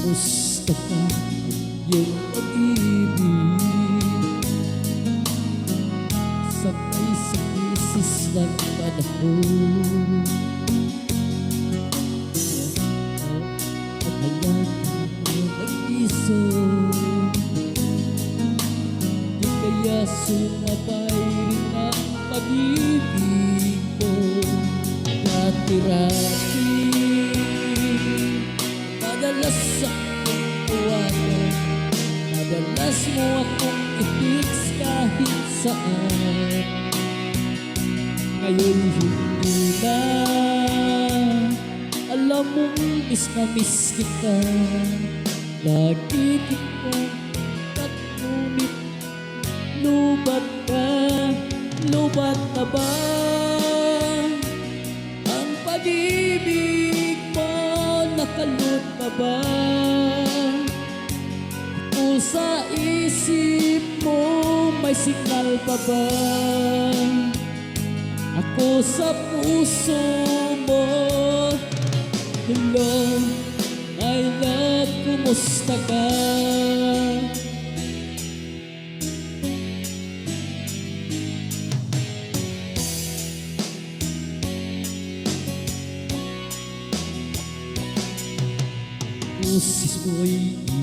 Kumusta ka, iyong pag-ibig? Sabay sa krisis ng panahon, at hanggang nag-isip, di kaya sumabay rin ang pag-ibig mo. Dati-rati madalas akong tawagan, madalas mo akong i-text kahit saan. Ngayon hindi na, alam mong miss na miss kita. Lagi kitang tat, ngunit lubat ka, lubat na ba ang pag-ibig mo? Nakalot na ba ako sa isip mo? May signal pa ba ako sa puso mo? Hello, my love, kumusta ka? Boses mo'y di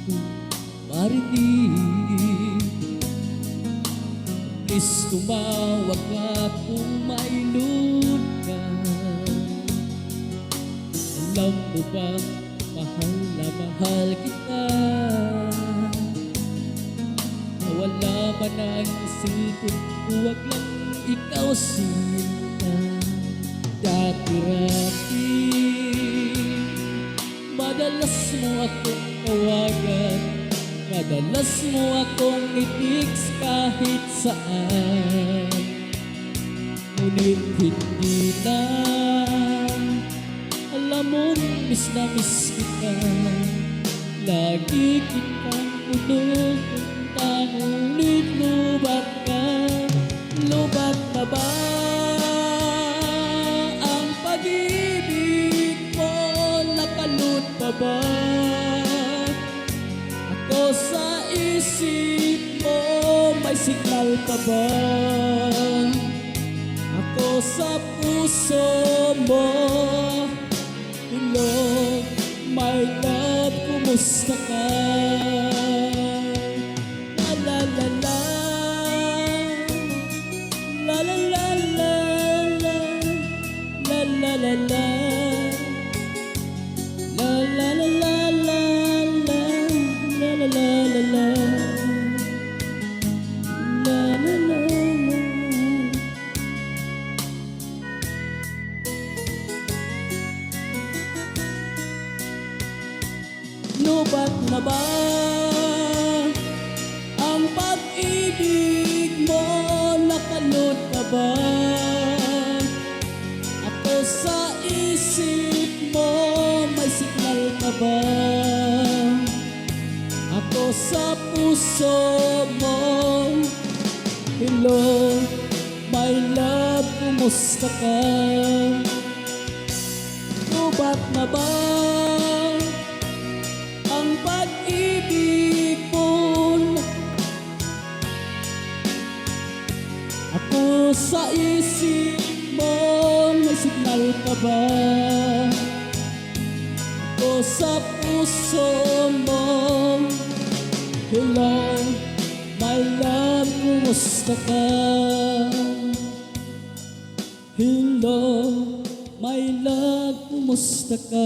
ko marinig. Please tumawag ka kung may load ka. Alam mo ba, mahal na mahal kita. Nawala man ang cellphone, huwag lang ikaw sinta. Dati-rati madalas mo akong tawagan, madalas mo akong i-text kahit saan. Ngunit hindi na, alam mong miss na miss kita. Lagi kitang pinupunta, ngunit lubat ka, lubat na ba ang pag-ibig mo? Nakalot pa ba ako sa isip mo? May signal pa ba ako sa puso mo? Hello, my love, kumusta ka? La la la la, la la la la, la la la la. La la la la la la, la la la la la, la la la la. Lubat na ba ang pag-ibig mo? Nakalot na ba ako sa isip mo? May signal ka ba ako sa puso mo? Hello, my love, kumusta ka? Lubat na ba ang pag-ibig mo? Ako sa isip mo, may signal ka ba ako sa puso mo? Hello, my love, kumusta ka? Hello, my love, kumusta ka?